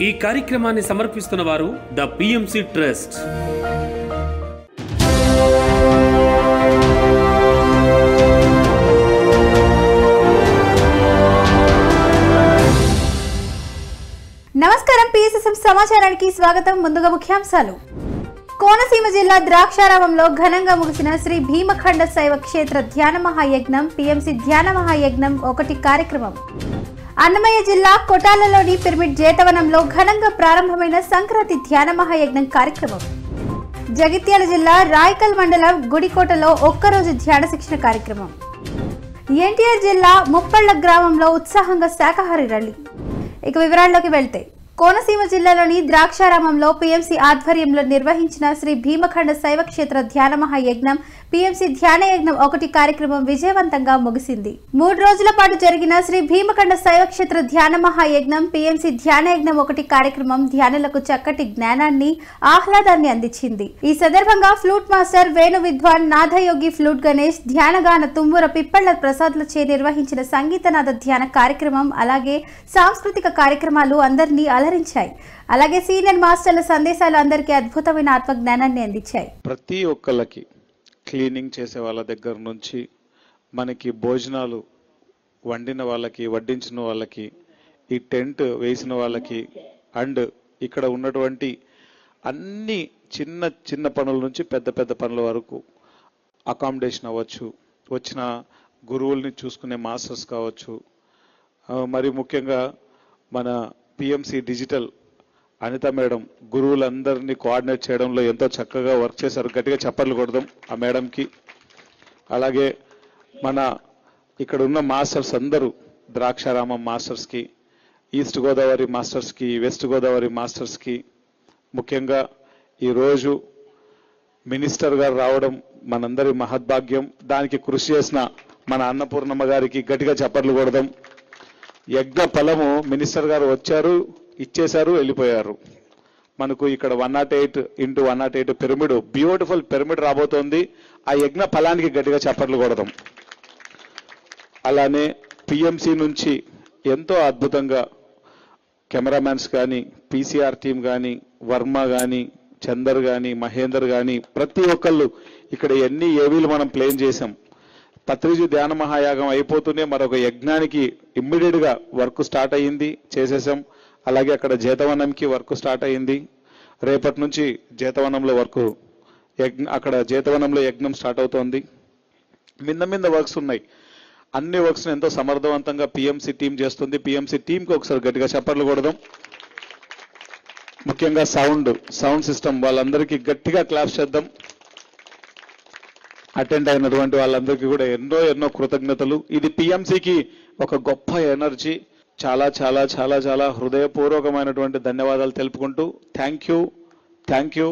ఈ కార్యక్రమాన్ని సమర్పిస్తున్న వారు ద పిఎంసి ట్రస్ట్. నమస్కారం, పిఎస్ఎస్ఎం సమాచారానికి స్వాగతం. ముందుగా ముఖ్యాంశాలు. కోనసీమ జిల్లా ద్రాక్షారామంలో ఘనంగా ముగిసిన శ్రీ భీమఖండ శైవ క్షేత్ర ధ్యాన మహాయజ్ఞం పిఎంసి ధ్యాన మహాయజ్ఞం 1 కార్యక్రమం. అన్నమయ్య జిల్లా కొటాలలోని పిరమిడ్ జేతవనంలో ఘనంగా ప్రారంభమైన సంక్రాంతి ధ్యాన మహాయజ్ఞం కార్యక్రమం. జగిత్యాల జిల్లా రాయకల్ మండలం గుడికోటలో ఒక్కరోజు ధ్యాన శిక్షణ కార్యక్రమం. ఎన్టీఆర్ జిల్లా ముప్పళ్ల గ్రామంలో ఉత్సాహంగా శాకాహారి ర్యాలీ. ఇక వివరాల్లోకి వెళ్తే, కోనసీమ జిల్లాలోని ద్రాక్షారామంలో పిఎంసి ఆధ్వర్యంలో నిర్వహించిన శ్రీ భీమఖండ శైవ క్షేత్ర ధ్యాన మహాయజ్ఞం పిఎంసి ధ్యాన యజ్ఞం 1 కార్యక్రమం విజయవంతంగా ముగిసింది. 3 రోజుల పాటు జరిగిన శ్రీ భీమఖండ శైవ క్షేత్ర ధ్యాన మహాయజ్ఞం పిఎంసి ధ్యాన యజ్ఞం 1 కార్యక్రమం ధ్యానులకు చక్కటి జ్ఞానాన్ని, ఆహ్లాదాన్ని అందించింది. ఈ సందర్భంగా ఫ్లూట్ మాస్టర్ వేణు విద్వాన్ నాథయోగి ఫ్లూట్ గణేష్, ధ్యానగాన తుమ్మూర పిప్పళ్ల ప్రసాద్లచే నిర్వహించిన సంగీతనాద ధ్యాన కార్యక్రమం, అలాగే సాంస్కృతిక కార్యక్రమాలు అందరినీ అలరించాయి. అలాగే సీనియర్ మాస్టర్ల సందేశాలు అందరికీ అద్భుతమైన ఆత్మజ్ఞానాన్ని అందించాయి. ప్రతి ఒక్కళ్ళకి క్లీనింగ్ చేసే వాళ్ళ దగ్గర నుంచి మనకి భోజనాలు వండిన వాళ్ళకి, వడ్డించిన వాళ్ళకి, ఈ టెంట్ వేసిన వాళ్ళకి, అండ్ ఇక్కడ ఉన్నటువంటి అన్ని చిన్న చిన్న పనుల నుంచి పెద్ద పెద్ద పనుల వరకు, అకామిడేషన్ అవ్వచ్చు, వచ్చిన గురువుల్ని చూసుకునే మాస్టర్స్ కావచ్చు, మరి ముఖ్యంగా మన పిఎంసి డిజిటల్ అనిత మేడం గురువులందరినీ కోఆర్డినేట్ చేయడంలో ఎంతో చక్కగా వర్క్ చేశారు. గట్టిగా చప్పట్లు కొడదాం ఆ మేడంకి. అలాగే మన ఇక్కడ ఉన్న మాస్టర్స్ అందరూ, ద్రాక్షారామం మాస్టర్స్కి, ఈస్ట్ గోదావరి మాస్టర్స్కి, వెస్ట్ గోదావరి మాస్టర్స్కి, ముఖ్యంగా ఈరోజు మినిస్టర్ గారు రావడం మనందరి మహద్భాగ్యం. దానికి కృషి చేసిన మన అన్నపూర్ణమ్మ గారికి గట్టిగా చప్పట్లు కొడదాం. యజ్ఞ ఫలము మినిస్టర్ గారు వచ్చారు, ఇచ్చేశారు, వెళ్ళిపోయారు. మనకు ఇక్కడ 108x108 పిరమిడ్, బ్యూటిఫుల్ పిరమిడ్ రాబోతోంది. ఆ యజ్ఞ ఫలానికి గట్టిగా చప్పట్లు కొడదాం. అలానే పిఎంసి నుంచి ఎంతో అద్భుతంగా కెమెరామ్యాన్స్ కానీ, పీసీఆర్ టీం కానీ, వర్మ కానీ, చందర్ కానీ, మహేందర్ కానీ, ప్రతి ఒక్కళ్ళు ఇక్కడ ఎన్ని ఏవీలు మనం ప్లేన్ చేసాం. పత్రిజీ ధ్యాన మహాయాగం అయిపోతూనే మరొక యజ్ఞానికి ఇమ్మీడియట్ గా వర్క్ స్టార్ట్ అయ్యింది, చేసేసాం. అలాగే అక్కడ జేతవనంకి వర్క్ స్టార్ట్ అయ్యింది. రేపటి నుంచి జేతవనంలో అక్కడ జేతవనంలో యజ్ఞం స్టార్ట్ అవుతోంది. మింద వర్క్స్ ఉన్నాయి. అన్ని వర్క్స్ ఎంతో సమర్థవంతంగా పిఎంసి టీం చేస్తుంది. పిఎంసి టీంకి ఒకసారి గట్టిగా చప్పట్లు కొడదాం. ముఖ్యంగా సౌండ్ సిస్టమ్ వాళ్ళందరికీ గట్టిగా క్లాప్స్ చేద్దాం. అటెండ్ అయినటువంటి వాళ్ళందరికీ కూడా ఎన్నో కృతజ్ఞతలు. ఇది పిఎంసికి ఒక గొప్ప ఎనర్జీ. చాలా చాలా చాలా చాలా హృదయపూర్వకమైనటువంటి ధన్యవాదాలు తెలుపుకుంటూ థ్యాంక్ యూ.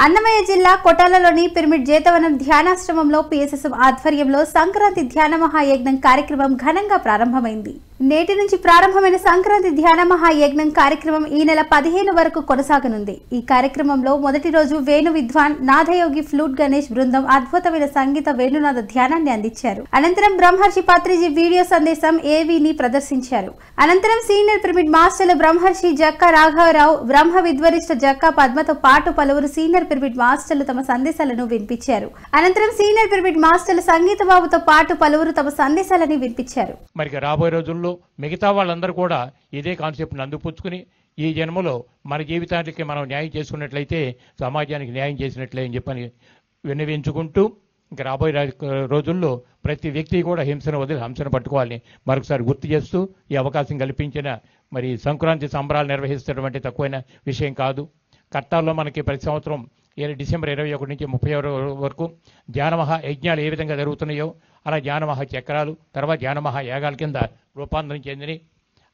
అన్నమయ్య జిల్లా కొటాలలోని పిరమిడ్ జేతవనం ధ్యానాశ్రమంలో పిఎస్ఎస్ఎం ఆధ్వర్యంలో సంక్రాంతి ధ్యాన మహాయజ్ఞం కార్యక్రమం ఘనంగా ప్రారంభమైంది. నేటి నుంచి ప్రారంభమైన సంక్రాంతి ధ్యాన మహాయజ్ఞం కార్యక్రమం ఈ నెల 15 వరకు కొనసాగనుంది. ఈ కార్యక్రమంలో మొదటి రోజు వేణు విద్వాన్ నాథయోగి ఫ్లూట్ గణేష్ బృందం అద్భుతమైన సంగీత వేణునాద ధ్యానాన్ని అందించారు. అనంతరం బ్రహ్మర్షి పత్రిజీ వీడియో సందేశం ఏవీని ప్రదర్శించారు. అనంతరం సీనియర్ పిరమిడ్ మాస్టర్లు బ్రహ్మర్షి జక్కా రాఘవరావు, బ్రహ్మ విద్వరిష్ట జక్కా పద్మతో పాటు పలువురు సీనియర్ పిరమిడ్ మాస్టర్లు తమ సందేశాలను వినిపించారు. అనంతరం సీనియర్ పిరమిడ్ మాస్టర్లు సంగీత బాబుతో పాటు పలువురు తమ సందేశాలను వినిపించారు. మరి రాబోయే రోజుల్లో మిగతా వాళ్ళందరూ కూడా ఇదే కాన్సెప్ట్ని అందిపుచ్చుకుని ఈ జన్మలో మన జీవితానికి మనం న్యాయం చేసుకున్నట్లయితే సమాజానికి న్యాయం చేసినట్లే అని చెప్పని విన్నవించుకుంటూ, ఇంకా రాబోయే రోజుల్లో ప్రతి వ్యక్తి కూడా హింసను వదిలి హంసను పట్టుకోవాలని మరొకసారి గుర్తు చేస్తూ, ఈ అవకాశం కల్పించిన మరి సంక్రాంతి సంబరాలు నిర్వహిస్తున్నటువంటి తక్కువైన విషయం కాదు. కర్తాల్లో మనకి ప్రతి సంవత్సరం డిసెంబర్ 21 నుంచి 30 వరకు ధ్యాన మహా యజ్ఞాలు ఏ విధంగా జరుగుతున్నాయో అలా ధ్యాన మహా చక్రాలు, తర్వాత ధ్యాన మహా యాగాల కింద రూపాంతరం చెందినాయి.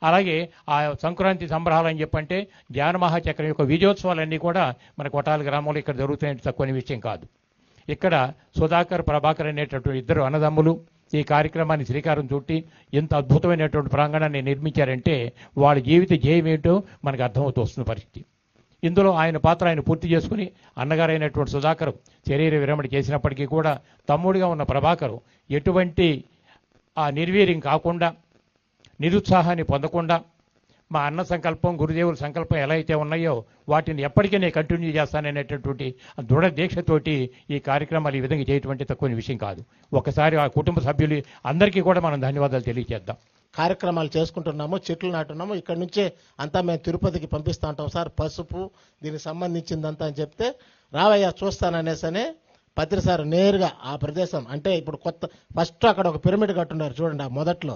అలాగే ఆ సంక్రాంతి సంబరాలు అని చెప్పంటే ధ్యాన మహాచక్రం యొక్క విజయోత్సవాలన్నీ కూడా మన కొటాల గ్రామంలో ఇక్కడ జరుగుతున్న తక్కువని విషయం కాదు. ఇక్కడ సుధాకర్, ప్రభాకర్ అనేటటువంటి 2 అన్నదమ్ములు ఈ కార్యక్రమాన్ని శ్రీకారం చుట్టి ఎంత అద్భుతమైనటువంటి ప్రాంగణాన్ని నిర్మించారంటే వాళ్ళ జీవిత జయం ఏంటో మనకు అర్థమవుతూ వస్తున్న పరిస్థితి. ఇందులో ఆయన పాత్ర ఆయన పూర్తి చేసుకుని అన్నగారైనటువంటి సుధాకర్ శరీర విరమణ చేసినప్పటికీ కూడా తమ్ముడిగా ఉన్న ప్రభాకర్ ఎటువంటి ఆ నిర్వీర్యం కాకుండా, నిరుత్సాహాన్ని పొందకుండా మా అన్న సంకల్పం, గురుదేవుల సంకల్పం ఎలా అయితే ఉన్నాయో వాటిని ఎప్పటికీ నేను కంటిన్యూ చేస్తాననేటటువంటి దృఢ దీక్షతోటి ఈ కార్యక్రమాలు ఈ విధంగా చేయటువంటి తక్కువ విషయం కాదు. ఒకసారి ఆ కుటుంబ సభ్యులు అందరికీ కూడా మనం ధన్యవాదాలు తెలియజేద్దాం. కార్యక్రమాలు చేసుకుంటున్నాము, చెట్లు నాటున్నాము. ఇక్కడ నుంచే అంతా మేము తిరుపతికి పంపిస్తూ ఉంటాం సార్, పసుపు దీనికి సంబంధించిందంతా అని చెప్తే రావయ్యా చూస్తాననేసనే పత్రి సార్ నేరుగా ఆ ప్రదేశం అంటే ఇప్పుడు కొత్త ఫస్ట్ అక్కడ ఒక పిరమిడ్ కట్టున్నారు చూడండి. ఆ మొదట్లో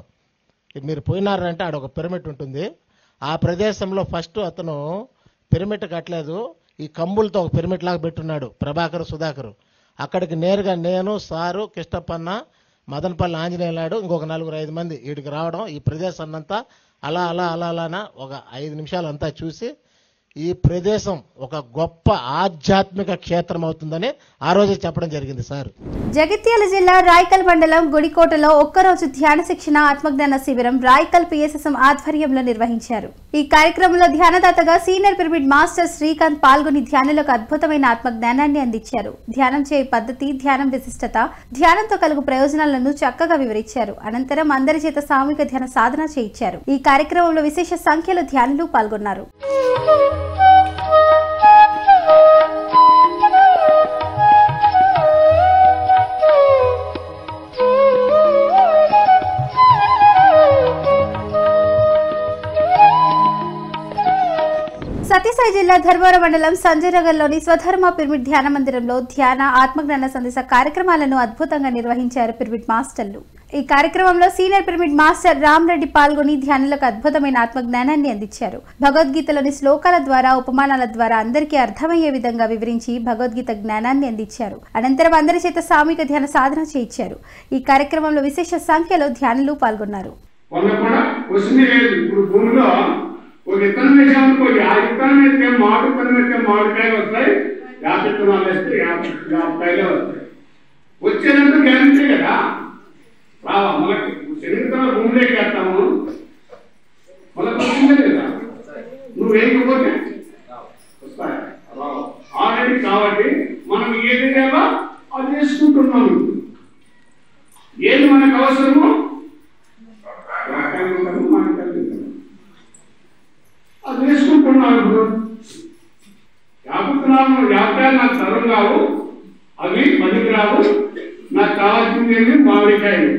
మీరు పోయినారంటే ఆడ ఒక పిరమిడ్ ఉంటుంది. ఆ ప్రదేశంలో ఫస్ట్ అతను పిరమిడ్ కట్టలేదు, ఈ కంబులతో ఒక పిరమిడ్ లాగా పెట్టున్నాడు ప్రభాకర్, సుధాకర్. అక్కడికి నేరుగా నేను, సారు, కిష్టప్పన్న, మదనపల్లి ఆంజనేయులాడు, ఇంకొక 4-5 మంది వీడికి రావడం, ఈ ప్రదేశాన్నంతా అలానా ఒక 5 నిమిషాలు అంతా చూసి ఈ ప్రదేశం ఒక గొప్ప ఆధ్యాత్మిక క్షేత్రం అవుతుందని ఆ రోజే చెప్పడం జరిగింది సార్. జగిత్యాల జిల్లా రాయకల్ మండలం గుడికోటలో ఒక్కరోజు ధ్యాన శిక్షణ ఆత్మజ్ఞాన శిబిరం రాయకల్ పిఎస్ఎస్ఎం ఆధ్వర్యంలో నిర్వహించారు. ఈ కార్యక్రమంలో ధ్యానదాతగా సీనియర్ పిరమిడ్ మాస్టర్ శ్రీకాంత్ పాల్గొని ధ్యానులకు అద్భుతమైన ఆత్మజ్ఞానాన్ని అందించారు. ధ్యానం చేయ పద్ధతి, ధ్యానం విశిష్టత, ధ్యానంతో కలుగు ప్రయోజనాలను చక్కగా వివరించారు. అనంతరం అందరి చేత సామూహిక ధ్యాన సాధన చేయించారు. ఈ కార్యక్రమంలో విశేష సంఖ్యలో ధ్యానులు పాల్గొన్నారు. సత్యసాయి జిల్లా ధర్మవరం మండలం సంజయనగర్లోని స్వధర్మ పిరమిడ్ ధ్యాన మందిరంలో ధ్యాన, ఆత్మజ్ఞాన సందేశ కార్యక్రమాలను అద్భుతంగా నిర్వహించారు పిరమిడ్ మాస్టర్లు. ఈ కార్యక్రమంలో senior pyramid master Ram Reddy పాల్గొని ధ్యానులకు అద్భుతమైన ఆత్మజ్ఞానాన్ని అందించారు. భగవద్గీతలోని శ్లోకాల ద్వారా, ఉపమానాల ద్వారా అందరికీ అర్థమయ్యే విధంగా వివరించి భగవద్గీత జ్ఞానాన్ని అందించారు. అనంతరం అందరి చేత సామూహిక ధ్యాన సాధన చేయించారు. ఈ కార్యక్రమంలో విశేష సంఖ్యలో ధ్యానులు పాల్గొన్నారు. ఒక విత్తనం వేసామనుకో, ఆ విత్తనం అయితే మామిడికాయలు వస్తాయి, 50 విత్తనాలు వేస్తే 50 వస్తాయి. వచ్చేదంతా గ్యారంటీ కదా. రావా మనకి శనగతనం భూమిలోకి వేస్తాము, మనకు వచ్చిందే లేదా, నువ్వు వేయకపోతే వస్తాయి ఆల్రెడీ. కాబట్టి మనం ఏది లేవో అది వేసుకుంటున్నాము. ఏది మనకు అవసరమో అది వేసుకుంటున్నాను. ఇప్పుడు 50 వ్యాపారాలు నాకు తరం కావు, అవి 10 రావు. నాకు కావాల్సింది ఏమి మామిడికాయలు,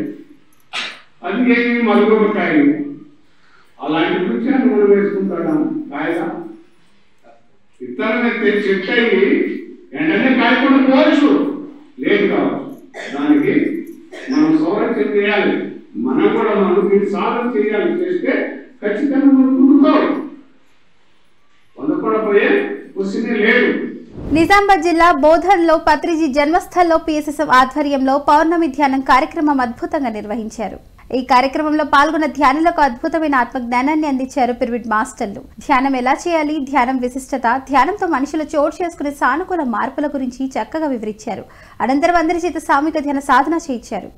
అది ఏమి మరుగుకాయలు. అలాంటి వృక్షాలు మనం వేసుకుంటాం. కాయగా విత్తనం చెట్టు అయ్యి వెంటనే కాయకుండా పోవచ్చు, లేదు కావచ్చు. దానికి మనం సంరక్షణ చేయాలి. మనం కూడా దీన్ని సాధన చేయాలి. చేస్తే ఖచ్చితంగా మనం ముందుతాం. నిజామాబాద్ జిల్లా బోధన్లో పత్రిజీ జన్మస్థల్లో పిఎస్ఎస్ఎం ఆధ్వర్యంలో పౌర్ణమి ధ్యానం కార్యక్రమం అద్భుతంగా నిర్వహించారు. ఈ కార్యక్రమంలో పాల్గొన్న ధ్యానులకు అద్భుతమైన ఆత్మజ్ఞానాన్ని అందించారు పిరమిడ్ మాస్టర్లు. ధ్యానం ఎలా చేయాలి, ధ్యానం విశిష్టత, ధ్యానంతో మనుషులు చోటు చేసుకునే సానుకూల మార్పుల గురించి చక్కగా వివరించారు. అనంతరం అందరి చేత సామూహిక ధ్యాన సాధన చేయించారు.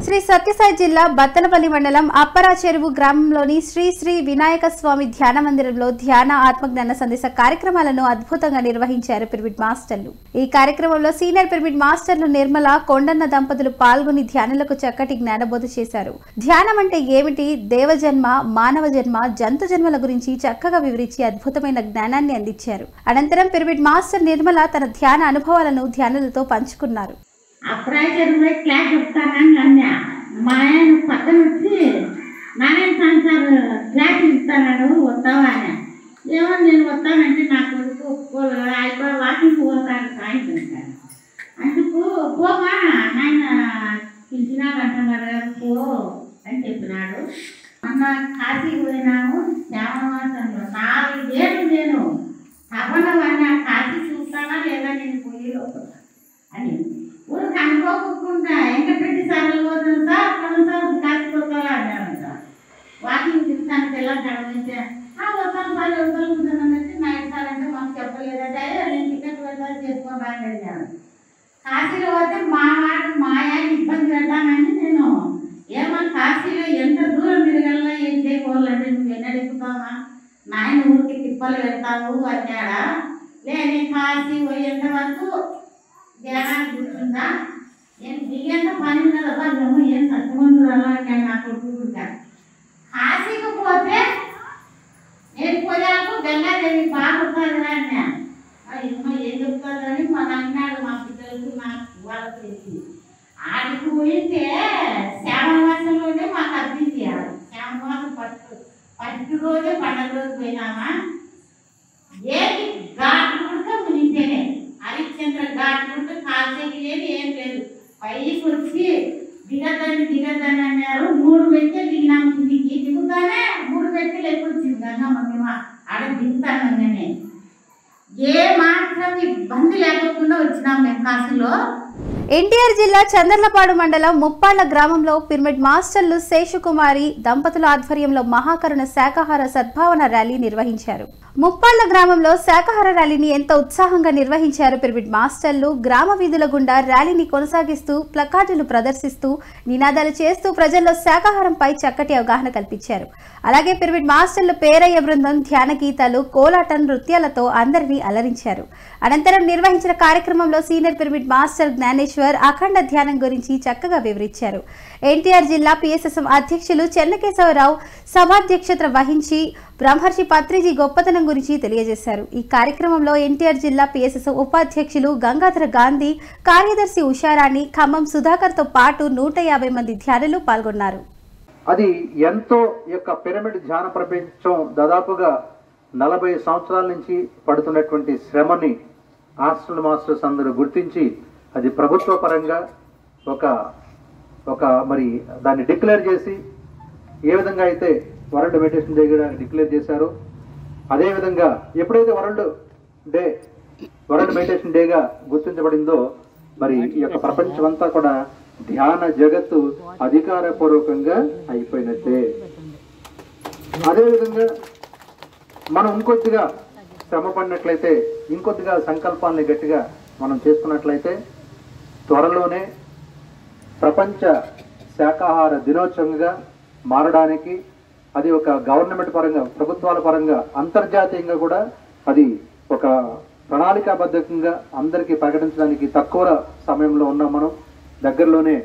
శ్రీ సత్యసాయి జిల్లా బత్తలపల్లి మండలం అప్పరా చెరువు గ్రామంలోని శ్రీ శ్రీ వినాయక స్వామి ధ్యాన మందిరంలో ధ్యాన, ఆత్మజ్ఞాన సందేశ కార్యక్రమాలను అద్భుతంగా నిర్వహించారు పిరమిడ్ మాస్టర్లు. ఈ కార్యక్రమంలో సీనియర్ పిరమిడ్ మాస్టర్లు నిర్మల, కొండన్న దంపతులు పాల్గొని ధ్యానులకు చక్కటి జ్ఞానబోధ చేశారు. ధ్యానం అంటే ఏమిటి, దేవజన్మ, మానవ జన్మ, జంతు జన్మల గురించి చక్కగా వివరించి అద్భుతమైన జ్ఞానాన్ని అందించారు. అనంతరం పిరమిడ్ మాస్టర్ నిర్మల తన ధ్యాన అనుభవాలను ధ్యానులతో పంచుకున్నారు. అప్రాయచరువు క్లాస్ చెప్తానని అన్నా. మా ఆయన పక్కన వచ్చి నారాయణ సంసార్ క్లాస్ ఇస్తాను వస్తావా అని. ఏమో నేను వస్తానంటే నా కొడుకు అయిపోయి వాకింగ్ పోతాను సాయంత్రం. అందుకు పోమా నాయన పిలిచినాడు అంటున్నారు కదా, పో అని చెప్పినాడు. మొన్న కాశీకి పోయినాము శ్రావణమాసంలో. 4 ఏళ్ళు నేను తపనవన్నీ ఆ కాశీ చూస్తానా లేదా నేను పోయి లోపల అని ఊరికి అనుకోకుండా వెంకటరెడ్డి సార్లు పోతుందా, 10 సార్లు కాశీపోతావా అన్నారంట. అంటే వస్తాను సార్ ఎవరు కూర్చున్నానంటే నైట్ సార్ అంటే మాకు చెప్పలేదంటే నేను టికెట్ పెడతాను చేసుకొని రాండి అడిగాను. కాశీలో పోతే మా ఆయన ఇబ్బంది పెడతానని నేను ఏమన్నా కాశీలో ఎంత దూరం తిరగల్లా ఏం చేయకూడదంటే నువ్వు ఎన్నడు ఎక్కుతావా నాయన ఊరికి తిప్పలు పెడతావు అన్నాడా. లేని కాశీ పోయేంత వరకు ధ్యానాన్ని కూర్చుందా నేను దిగేంత పని ఉన్నదా మేము ఏం సత్యమంతులు అలా అన్నాడు నాకు కూర్చుంటాను. కాశీకి పోతే నేను పోయాకు గంగాదేవి బాగుంటుంది అన్నా. అమ్మ ఏం చెప్తుందని మన అన్నాడు మా పిల్లలకు నాకు వాళ్ళకి తెలిసి ఆడికి పోయితే శ్యామవాసంలోనే మాకు అర్థించారు. శ్యామవాసం ఫస్ట్ రోజే పండుగ రోజు పోయినామా ఏది ఘాట్లు ఉంటే మునిగితేనే హరిశ్చంద్ర ఘాట్లు ఉంటే కాల్చేకి లేదు ఏం లేదు. పైకి వచ్చి దిగద్దని అన్నారు. 3 మెట్లు దిగినాము కిందికి. దిగుతానే 3 మెట్లు ఎక్కువ వచ్చింది గంగమ్మ మేము ఆడ దిగుతానగానే ఏ మాత్రం ఇబ్బంది లేకుండా వచ్చినాం మేము కాశీలో. ఎన్టీఆర్ జిల్లా చందర్లపాడు మండలం ముప్పాళ్ల గ్రామంలో పిరమిడ్ మాస్టర్లు శేషకుమారి దంపతుల ఆధ్వర్యంలో మహాకరుణ శాకాహార సద్భావన ర్యాలీ నిర్వహించారు. ముప్పాళ్ల గ్రామంలో శాకాహార ర్యాలీని ఎంతో ఉత్సాహంగా నిర్వహించారు పిరమిడ్ మాస్టర్లు. గ్రామ వీధుల గుండా ర్యాలీని కొనసాగిస్తూ ప్లకార్డులు ప్రదర్శిస్తూ నినాదాలు చేస్తూ ప్రజల్లో శాకాహారంపై చక్కటి అవగాహన కల్పించారు. అలాగే పిరమిడ్ మాస్టర్లు పేరయ్య బృందం ధ్యాన గీతాలు కోలాటం నృత్యాలతో అందరినీ అలరించారు. అనంతరం నిర్వహించిన కార్యక్రమంలో సీనియర్ పిరమిడ్ మాస్టర్ జ్ఞానేశ్వర్ అఖండ ధ్యానం గురించి చక్కగా వివరించారు. ఎన్టీఆర్ జిల్లా పిఎస్ఎస్ఎం అధ్యక్షులు చెన్నకేశవరావు సభాధ్యక్షత వహించి బ్రహ్మర్షి పత్రిజీ గొప్పతనం గురించి తెలియజేశారు. ఈ కార్యక్రమంలో ఎన్టీఆర్ జిల్లా పిఎస్ఎస్ఎం ఉపాధ్యక్షులు గంగాధర గాంధీ, కార్యదర్శి ఉషారాణి, ఖమ్మం సుధాకర్తో పాటు 150 మంది ధ్యానులు పాల్గొన్నారు. అది ఎంతో యొక్క పిరమిడ్ ధ్యాన ప్రపంచం దాదాపుగా 40 సంవత్సరాల నుంచి పడుతున్నటువంటి శ్రమని హాస్టల్ మాస్టర్స్ అందరూ గుర్తించి అది ప్రభుత్వ పరంగా ఒక మరి దాన్ని డిక్లేర్ చేసి ఏ విధంగా అయితే వరల్డ్ మెడిటేషన్ డే డిక్లేర్ చేశారో అదేవిధంగా ఎప్పుడైతే వరల్డ్ మెడిటేషన్ డేగా గుర్తించబడిందో మరి ఈ యొక్క ప్రపంచం అంతా కూడా ధ్యాన జగత్తు అధికారపూర్వకంగా అయిపోయినట్టే. అదేవిధంగా మనం ఇంకొద్దిగా శ్రమ పడినట్లయితే, ఇంకొద్దిగా సంకల్పాన్ని గట్టిగా మనం చేసుకున్నట్లయితే త్వరలోనే ప్రపంచ శాకాహార దినోత్సవంగా మారడానికి అది ఒక గవర్నమెంట్ పరంగా, ప్రభుత్వాల పరంగా, అంతర్జాతీయంగా కూడా అది ఒక ప్రణాళికాబద్ధంగా అందరికీ ప్రకటించడానికి తక్కువ సమయంలో ఉన్నాం. మనం దగ్గరలోనే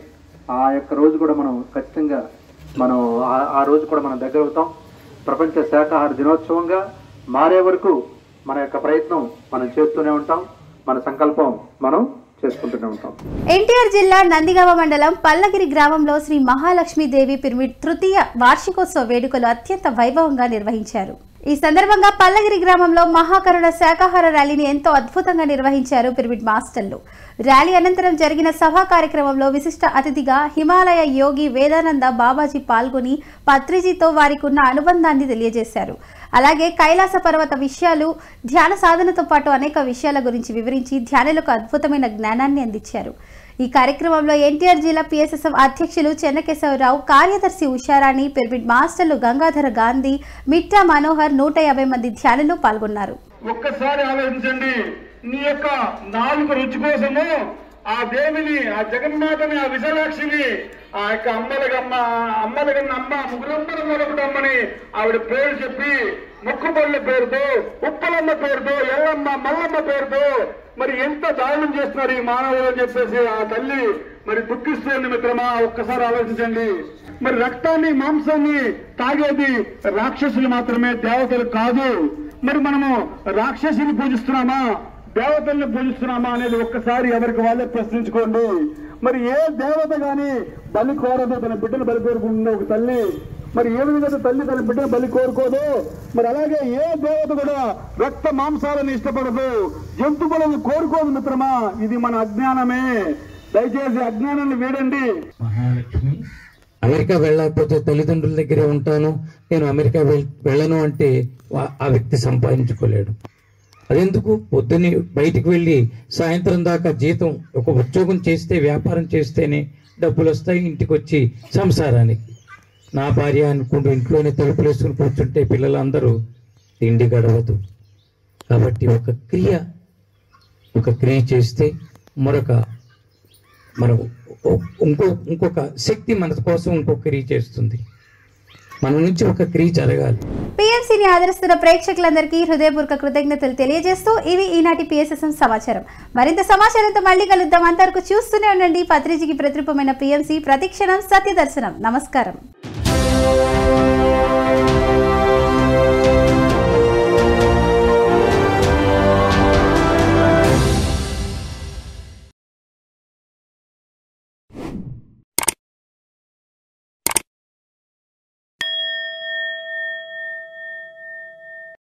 ఆ యొక్క రోజు కూడా మనం ఖచ్చితంగా ఆ రోజు కూడా మనం దగ్గర అవుతాం. ప్రపంచ శాకాహార దినోత్సవంగా మారే వరకు మన యొక్క ప్రయత్నం మనం చేస్తూనే ఉంటాం. మన సంకల్పం మనం చేసుకుంటూనే ఉంటాం. ఎన్టీఆర్ జిల్లా నందిగామ మండలం పల్లగిరి గ్రామంలో శ్రీ మహాలక్ష్మీదేవి పిరమిడ్ తృతీయ వార్షికోత్సవ వేడుకలు అత్యంత వైభవంగా నిర్వహించారు. ఈ సందర్భంగా పల్లగిరి గ్రామంలో మహాకరుణ శాకాహార ర్యాలీని ఎంతో అద్భుతంగా నిర్వహించారు పిరమిడ్ మాస్టర్లు. ర్యాలీ అనంతరం జరిగిన సభా కార్యక్రమంలో విశిష్ట అతిథిగా హిమాలయ యోగి వేదానంద బాబాజీ పాల్గొని పత్రిజీతో వారికి ఉన్న అనుబంధాన్ని తెలియజేశారు. అలాగే కైలాస పర్వత విషయాలు, ధ్యాన సాధనతో పాటు అనేక విషయాల గురించి వివరించి ధ్యానులకు అద్భుతమైన జ్ఞానాన్ని అందించారు. ఈ కార్యక్రమంలో ఎన్టీఆర్ జిల్లా పిఎస్ఎస్ఎం అధ్యక్షులు చెన్నకేశవరావు, కార్యదర్శి ఉషారాణి, పిరమిడ్ మాస్టర్లు గంగాధర గాంధీ, మిట్టా మనోహర్, 150 మంది ధ్యానులు పాల్గొన్నారు. ఒక్కసారి ఆలోచించండి, నీ యొక్క నాలుగు రుచి కోసము ఆ దేవిని, ఆ జగన్మాతని, ఆ విశాలాక్షిని, ఆ యొక్క అమ్మలగమ్మ ముగ్గురమ్మల మొదలమ్మని ఆవిడ పేరు చెప్పి ముక్కుపళ్ళ పేరుతో, ఉప్పలమ్మ పేరుతో, ఎల్లమ్మ, మల్లమ్మ పేరుతో మరి ఎంత దారుణం చేస్తున్నారు ఈ మానవులు అని చెప్పేసి ఆ తల్లి మరి దుఃఖిస్తుంది. మిత్రమా, ఒక్కసారి ఆలోచించండి. మరి రక్తాన్ని, మాంసాన్ని తాగేది రాక్షసులు మాత్రమే, దేవతలు కాదు. మరి మనము రాక్షసుని పూజిస్తున్నామా, దేవతల్ని పూజిస్తున్నామా అనేది ఒక్కసారి ఎవరికి వాళ్ళే ప్రశ్నించుకోండి. మరి ఏ దేవత గాని బలి కోరదు, తన బిడ్డను బలి కోరుకుంటుంది ఒక తల్లి. మరి ఏ విధంగా తల్లి తన బిడ్డను బలి కోరుకోదు, మరి అలాగే ఏ దేవత కూడా రక్త మాంసాలను ఇష్టపడదు, జంతువులను కోరుకోదు. మిత్రమా, ఇది మన అజ్ఞానమే. దయచేసి అజ్ఞానాన్ని వీడండి. మహాలక్ష్మి అమెరికా వెళ్ళకపోతే తల్లిదండ్రుల దగ్గరే ఉంటాను, నేను అమెరికా వెళ్ళను అంటే ఆ వ్యక్తి సంపాదించుకోలేడు. అదెందుకు? పొద్దున్నే బయటికి వెళ్ళి సాయంత్రం దాకా జీతం, ఒక ఉద్యోగం చేస్తే, వ్యాపారం చేస్తేనే డబ్బులు వస్తాయి ఇంటికి వచ్చి సంసారానికి. నా భార్య అనుకుంటూ ఇంట్లోనే తలుపులు వేసుకుని కూర్చుంటే పిల్లలందరూ తిండి గడవదు. కాబట్టి ఒక క్రియ చేస్తే మనం ఇంకొక శక్తి మన కోసం ఇంకొక క్రియ చేస్తుంది. మన నుంచి ఒక క్రియ జరగాలి. పిఎంసిని ఆదరిస్తున్న ప్రేక్షకులందరికీ హృదయపూర్వక కృతజ్ఞతలు తెలియజేస్తూ ఇది ఈనాటి పిఎస్ఎస్ఎం సమాచారం. మరింత సమాచారంతో మళ్ళీ కలుద్దాం. అంతవరకు చూస్తూనే ఉండండి పత్రిజీకి ప్రతిరూపమైన పిఎంసి, ప్రతిక్షణం సత్య దర్శనం. నమస్కారం.